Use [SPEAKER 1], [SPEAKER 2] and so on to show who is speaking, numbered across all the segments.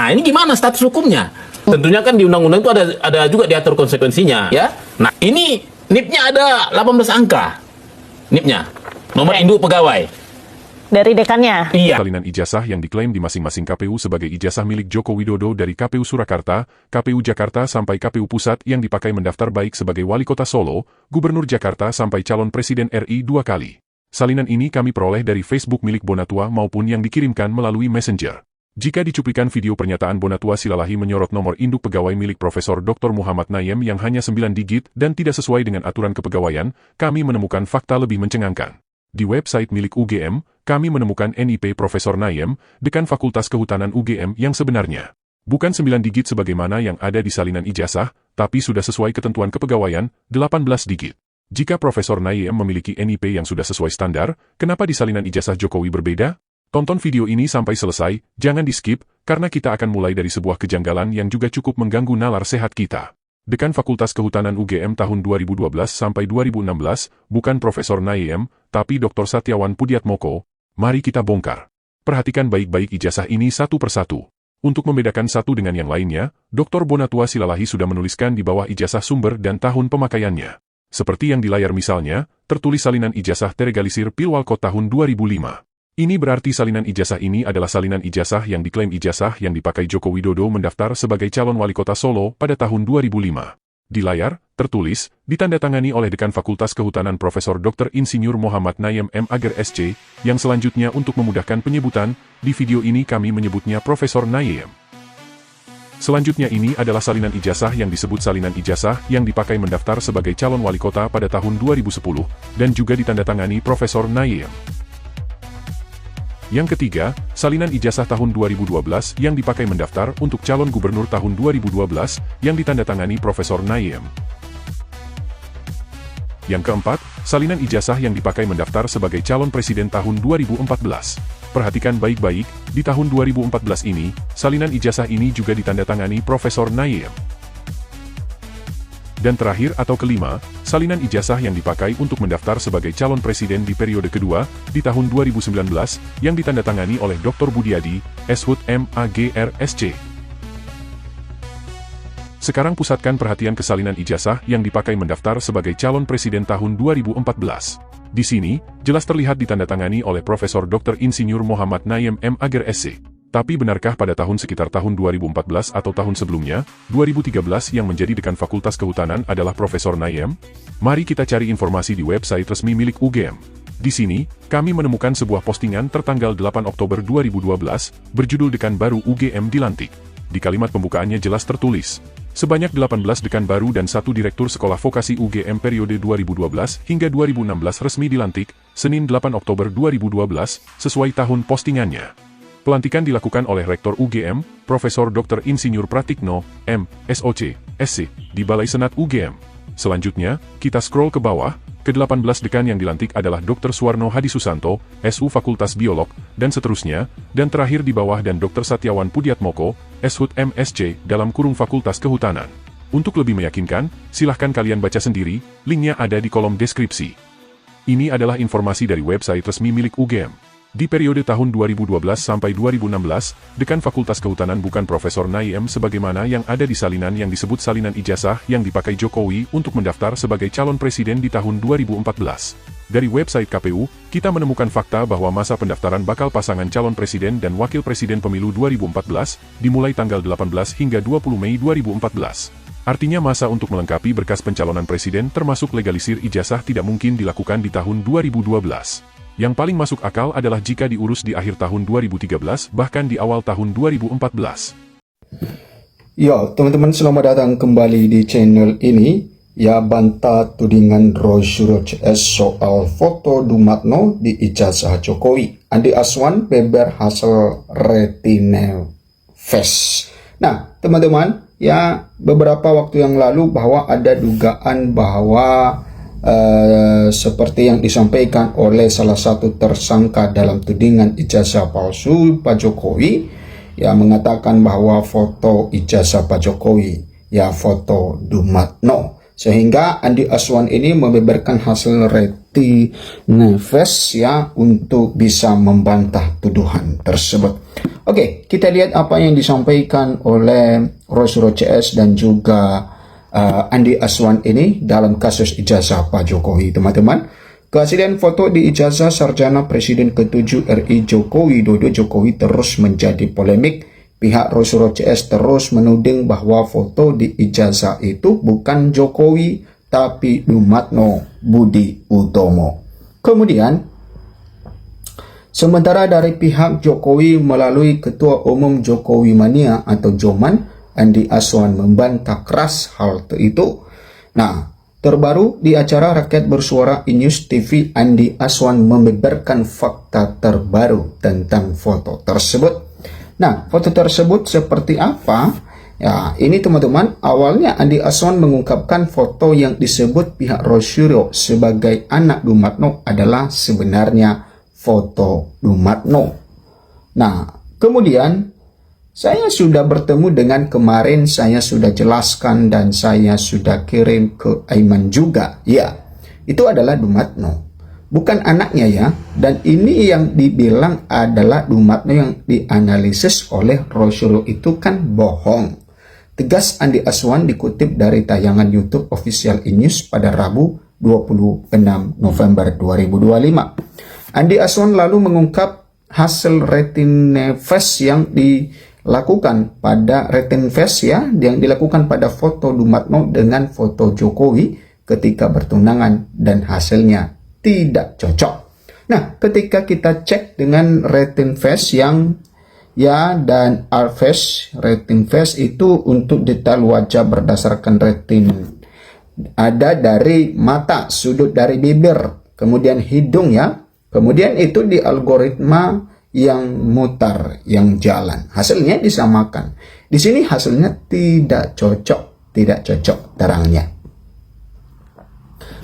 [SPEAKER 1] Nah, ini gimana status hukumnya? Tentunya kan di undang-undang itu ada juga diatur konsekuensinya, ya. Nah, ini NIP-nya ada 18 angka. NIP-nya. Nomor induk pegawai.
[SPEAKER 2] Dari dekannya?
[SPEAKER 1] Iya.
[SPEAKER 3] Salinan ijazah yang diklaim di masing-masing KPU sebagai ijazah milik Joko Widodo dari KPU Surakarta, KPU Jakarta sampai KPU Pusat yang dipakai mendaftar baik sebagai Wali Kota Solo, Gubernur Jakarta sampai calon Presiden RI 2 kali. Salinan ini kami peroleh dari Facebook milik Bonatua maupun yang dikirimkan melalui Messenger. Jika dicuplikan video pernyataan Bonatua Silalahi menyorot nomor induk pegawai milik Profesor Dr. Muhammad Nayem yang hanya 9 digit dan tidak sesuai dengan aturan kepegawaian, kami menemukan fakta lebih mencengangkan. Di website milik UGM, kami menemukan NIP Profesor Nayem, Dekan Fakultas Kehutanan UGM yang sebenarnya. Bukan 9 digit sebagaimana yang ada di salinan ijazah, tapi sudah sesuai ketentuan kepegawaian, 18 digit. Jika Profesor Nayem memiliki NIP yang sudah sesuai standar, kenapa di salinan ijazah Jokowi berbeda? Tonton video ini sampai selesai, jangan di-skip, karena kita akan mulai dari sebuah kejanggalan yang juga cukup mengganggu nalar sehat kita. Dekan Fakultas Kehutanan UGM tahun 2012 sampai 2016, bukan Profesor Nayem, tapi Dr. Satyawan Pudiatmoko. Mari kita bongkar. Perhatikan baik-baik ijazah ini satu persatu. Untuk membedakan satu dengan yang lainnya, Dr. Bonatua Silalahi sudah menuliskan di bawah ijazah sumber dan tahun pemakaiannya. Seperti yang di layar misalnya, tertulis salinan ijazah terregalisir Pilwalkot tahun 2005. Ini berarti salinan ijazah ini adalah salinan ijazah yang diklaim ijazah yang dipakai Joko Widodo mendaftar sebagai calon wali kota Solo pada tahun 2005. Di layar, tertulis, ditandatangani oleh Dekan Fakultas Kehutanan Profesor Dr. Insinyur Muhammad Nayem M.Ager SC, yang selanjutnya untuk memudahkan penyebutan, di video ini kami menyebutnya Profesor Nayem. Selanjutnya ini adalah salinan ijazah yang disebut salinan ijazah yang dipakai mendaftar sebagai calon wali kota pada tahun 2010, dan juga ditandatangani Profesor Nayem. Yang ketiga, salinan ijazah tahun 2012 yang dipakai mendaftar untuk calon gubernur tahun 2012 yang ditandatangani Profesor Nayem. Yang keempat, salinan ijazah yang dipakai mendaftar sebagai calon presiden tahun 2014. Perhatikan baik-baik, di tahun 2014 ini, salinan ijazah ini juga ditandatangani Profesor Nayem. Dan terakhir atau kelima, salinan ijazah yang dipakai untuk mendaftar sebagai calon presiden di periode kedua, di tahun 2019, yang ditandatangani oleh Dr. Budiadi, SHUT M.Ager SC. Sekarang pusatkan perhatian ke salinan ijazah yang dipakai mendaftar sebagai calon presiden tahun 2014. Di sini, jelas terlihat ditandatangani oleh Profesor Dr. Insinyur Muhammad Nayem M.Ager SC. Tapi benarkah pada tahun sekitar tahun 2014 atau tahun sebelumnya, 2013 yang menjadi Dekan Fakultas Kehutanan adalah Profesor Nayem? Mari kita cari informasi di website resmi milik UGM. Di sini, kami menemukan sebuah postingan tertanggal 8 Oktober 2012, berjudul Dekan Baru UGM Dilantik. Di kalimat pembukaannya jelas tertulis, sebanyak 18 dekan baru dan 1 direktur sekolah vokasi UGM periode 2012 hingga 2016 resmi dilantik, Senin 8 Oktober 2012, sesuai tahun postingannya. Pelantikan dilakukan oleh Rektor UGM, Profesor Dr. Insinyur Pratikno, M. SOC, SC, di Balai Senat UGM. Selanjutnya, kita scroll ke bawah, ke-18 dekan yang dilantik adalah Dr. Suwarno Hadi Susanto, SU Fakultas Biolog, dan seterusnya, dan terakhir di bawah dan Dr. Satyawan Pudiatmoko, SHUT MSC, dalam kurung Fakultas Kehutanan. Untuk lebih meyakinkan, silahkan kalian baca sendiri, linknya ada di kolom deskripsi. Ini adalah informasi dari website resmi milik UGM. Di periode tahun 2012 sampai 2016, Dekan Fakultas Kehutanan bukan Profesor Nayem sebagaimana yang ada di salinan yang disebut salinan ijazah yang dipakai Jokowi untuk mendaftar sebagai calon presiden di tahun 2014. Dari website KPU, kita menemukan fakta bahwa masa pendaftaran bakal pasangan calon presiden dan wakil presiden pemilu 2014 dimulai tanggal 18 hingga 20 Mei 2014. Artinya masa untuk melengkapi berkas pencalonan presiden termasuk legalisir ijazah tidak mungkin dilakukan di tahun 2012. Yang paling masuk akal adalah jika diurus di akhir tahun 2013, bahkan di awal tahun 2014.
[SPEAKER 4] Ya, teman-teman, selamat datang kembali di channel ini. Ya, bantah tudingan Rosyuro CS soal foto Dumatno di ijazah Jokowi. Andi Aswan beber hasil retinal face. Nah, teman-teman, ya beberapa waktu yang lalu bahwa ada dugaan bahwa seperti yang disampaikan oleh salah satu tersangka dalam tudingan ijazah palsu Pak Jokowi, ya mengatakan bahwa foto ijazah Pak Jokowi ya foto Dumatno, sehingga Andi Aswan ini membeberkan hasil retinal face ya untuk bisa membantah tuduhan tersebut. Oke, kita lihat apa yang disampaikan oleh Roy Suryo CS dan juga Andi Aswan ini dalam kasus ijazah Pak Jokowi, teman-teman. Kehadiran foto di ijazah Sarjana Presiden ke-7 RI Joko Widodo Jokowi terus menjadi polemik. Pihak Roy Suryo CS terus menuding bahwa foto di ijazah itu bukan Jokowi, tapi Dumatno Budi Utomo. Kemudian, sementara dari pihak Jokowi melalui Ketua Umum Jokowi Mania atau Joman, Andi Aswan membantah keras hal itu. Nah, terbaru di acara Rakyat Bersuara Inews TV, Andi Aswan membeberkan fakta terbaru tentang foto tersebut. Nah, foto tersebut seperti apa? Ya, ini teman-teman, awalnya Andi Aswan mengungkapkan foto yang disebut pihak Roy Suryo sebagai anak Dumatno adalah sebenarnya foto Dumatno. Nah, kemudian saya sudah bertemu dengan kemarin, saya sudah jelaskan dan saya sudah kirim ke Aiman juga. Ya, itu adalah Dumatno. Bukan anaknya ya. Dan ini yang dibilang adalah Dumatno yang dianalisis oleh Roy Suryo itu kan bohong. Tegas Andi Aswan dikutip dari tayangan YouTube Official Inews pada Rabu 26 November 2025. Andi Aswan lalu mengungkap hasil retinefest yang dilakukan pada yang dilakukan pada foto Dumatno dengan foto Jokowi ketika bertunangan dan hasilnya tidak cocok. Nah, ketika kita cek dengan retinefest dan R-Face, retinefest itu untuk detail wajah berdasarkan retin ada dari mata, sudut dari bibir, kemudian hidung ya. Kemudian itu di algoritma yang mutar, yang jalan. Hasilnya disamakan. Di sini hasilnya tidak cocok terangnya.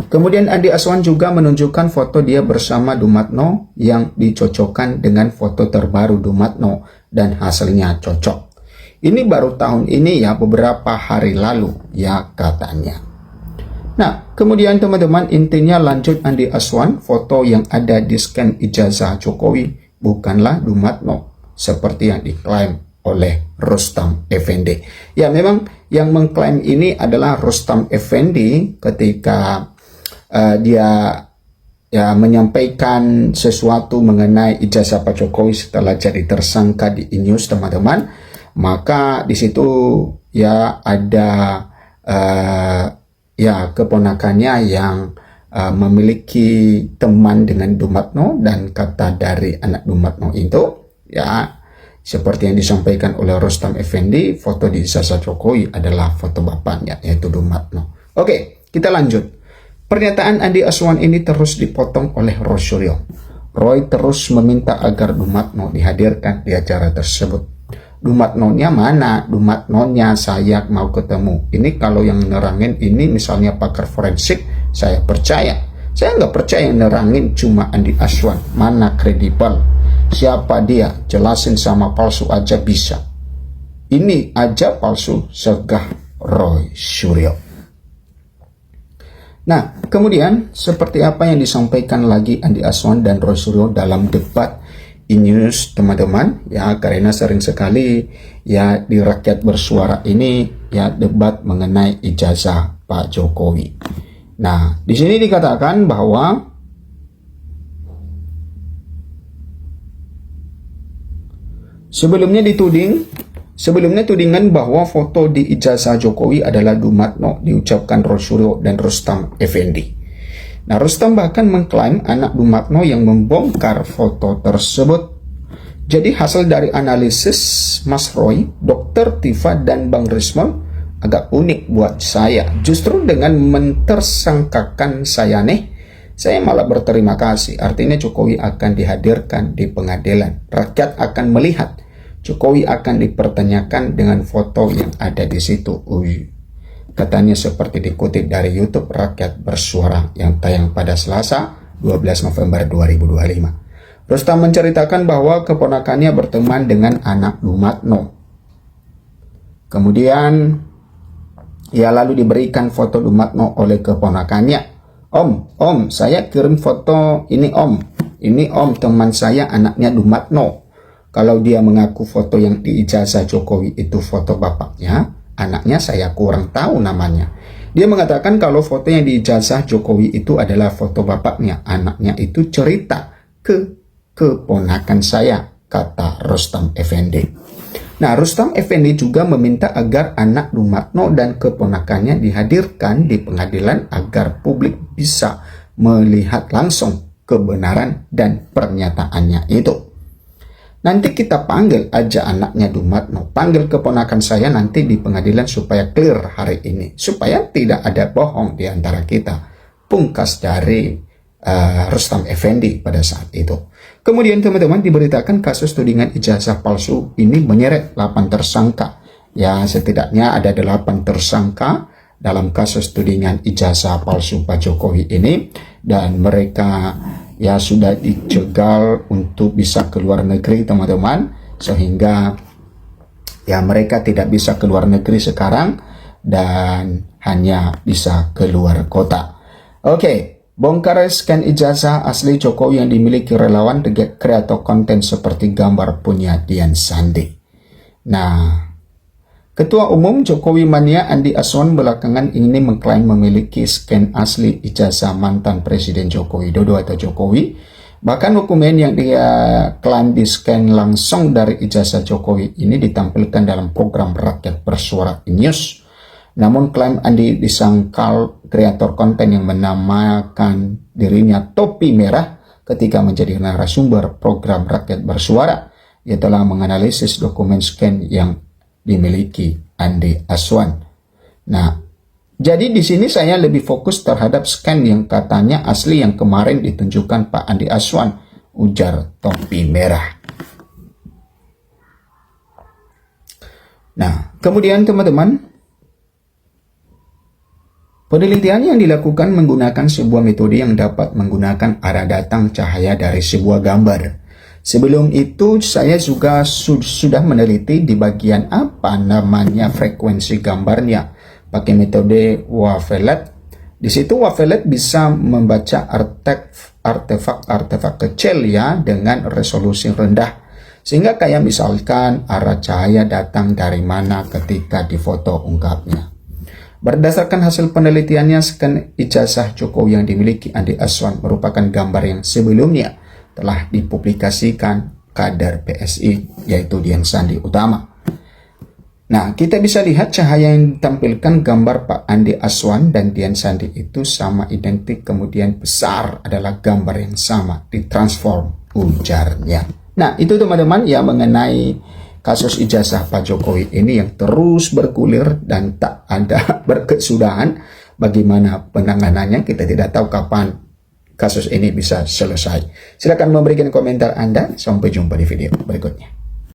[SPEAKER 4] Kemudian Andi Aswan juga menunjukkan foto dia bersama Dumatno yang dicocokkan dengan foto terbaru Dumatno dan hasilnya cocok. Ini baru tahun ini ya, beberapa hari lalu ya katanya. Nah, kemudian teman-teman, intinya lanjut Andi Aswan, foto yang ada di scan ijazah Jokowi bukanlah Dumatno seperti yang diklaim oleh Rustam Effendi. Ya, memang yang mengklaim ini adalah Rustam Effendi ketika dia menyampaikan sesuatu mengenai ijazah Pak Jokowi setelah jadi tersangka di Inews, teman-teman. Maka di situ ya ada keponakannya yang memiliki teman dengan Dumatno, dan kata dari anak Dumatno itu ya seperti yang disampaikan oleh Rustam Effendi, foto di ijazah Jokowi adalah foto bapaknya yaitu Dumatno. Oke, kita lanjut. Pernyataan Andi Aswan ini terus dipotong oleh Roy Suryo. Roy terus meminta agar Dumatno dihadirkan di acara tersebut. Dumatnonya mana? Dumatnonya saya mau ketemu. Ini kalau yang nerangin ini misalnya pakar forensik, saya percaya. Saya nggak percaya yang nerangin cuma Andi Aswan. Mana kredibel? Siapa dia? Jelasin sama palsu aja bisa. Ini aja palsu, segah Roy Suryo. Nah, kemudian seperti apa yang disampaikan lagi Andi Aswan dan Roy Suryo dalam debat Inews, teman-teman, ya, karena sering sekali ya di Rakyat Bersuara ini ya debat mengenai ijazah Pak Jokowi. Nah, di sini dikatakan bahwa sebelumnya tudingan bahwa foto di ijazah Jokowi adalah Dumatno diucapkan Roy Suryo dan Rustam Effendi. Nah, Rustam bahkan mengklaim anak Dumatno yang membongkar foto tersebut. Jadi hasil dari analisis Mas Roy, Dr. Tifa dan Bang Rismol agak unik buat saya. Justru dengan mentersangkakan saya saya malah berterima kasih. Artinya Jokowi akan dihadirkan di pengadilan. Rakyat akan melihat. Jokowi akan dipertanyakan dengan foto yang ada di situ. Katanya seperti dikutip dari YouTube Rakyat Bersuara yang tayang pada Selasa 12 November 2025. Rustam menceritakan bahwa keponakannya berteman dengan anak Dumatno. Kemudian ia lalu diberikan foto Dumatno oleh keponakannya. Om, saya kirim foto ini om. Ini om teman saya anaknya Dumatno. Kalau dia mengaku foto yang di ijazah Jokowi itu foto bapaknya, anaknya saya kurang tahu namanya. Dia mengatakan kalau foto yang di ijazah Jokowi itu adalah foto bapaknya, anaknya itu cerita ke keponakan saya, kata Rustam Effendi. Nah, Rustam Effendi juga meminta agar anak Dumatno dan keponakannya dihadirkan di pengadilan agar publik bisa melihat langsung kebenaran dan pernyataannya itu. Nanti kita panggil aja anaknya Dumatno, panggil keponakan saya nanti di pengadilan supaya clear hari ini, supaya tidak ada bohong di antara kita. Pungkas dari Rustam Effendi pada saat itu. Kemudian teman-teman, diberitakan kasus tudingan ijazah palsu ini menyeret 8 tersangka. Ya, setidaknya ada 8 tersangka dalam kasus tudingan ijazah palsu Pak Jokowi ini, dan mereka ya sudah dicegal untuk bisa keluar negeri teman-teman, sehingga ya mereka tidak bisa keluar negeri sekarang dan hanya bisa keluar kota. Oke, bongkar scan ijazah asli Jokowi yang dimiliki relawan kreator konten seperti gambar punya Dian Sandi. Nah, Ketua Umum Jokowi Mania Andi Aswan belakangan ini mengklaim memiliki scan asli ijazah mantan Presiden Joko Widodo atau Jokowi. Bahkan dokumen yang dia klaim di scan langsung dari ijazah Jokowi ini ditampilkan dalam program Rakyat Bersuara News. Namun klaim Andi disangkal kreator konten yang menamakan dirinya Topi Merah ketika menjadi narasumber program Rakyat Bersuara. Ia telah menganalisis dokumen scan yang dimiliki Andi Aswan. Nah, jadi di sini saya lebih fokus terhadap scan yang katanya asli yang kemarin ditunjukkan Pak Andi Aswan, ujar Topi Merah. Nah, kemudian teman-teman, penelitian yang dilakukan menggunakan sebuah metode yang dapat menggunakan arah datang cahaya dari sebuah gambar. Sebelum itu saya juga sudah meneliti di bagian apa namanya frekuensi gambarnya pakai metode wavelet. Di situ wavelet bisa membaca artefak kecil ya dengan resolusi rendah. Sehingga kayak misalkan arah cahaya datang dari mana ketika difoto ungkapnya. Berdasarkan hasil penelitiannya, scan ijazah Jokowi yang dimiliki Andi Aswan merupakan gambar yang sebelumnya telah dipublikasikan kader PSI, yaitu Dian Sandi Utama. Nah, kita bisa lihat cahaya yang ditampilkan gambar Pak Andi Aswan dan Dian Sandi itu sama identik, kemudian besar adalah gambar yang sama, ditransform, ujarnya. Nah, itu teman-teman ya mengenai kasus ijazah Pak Jokowi ini yang terus bergulir dan tak ada berkesudahan. Bagaimana penanganannya kita tidak tahu kapan kasus ini bisa selesai. Silakan memberikan komentar Anda. Sampai jumpa di video berikutnya.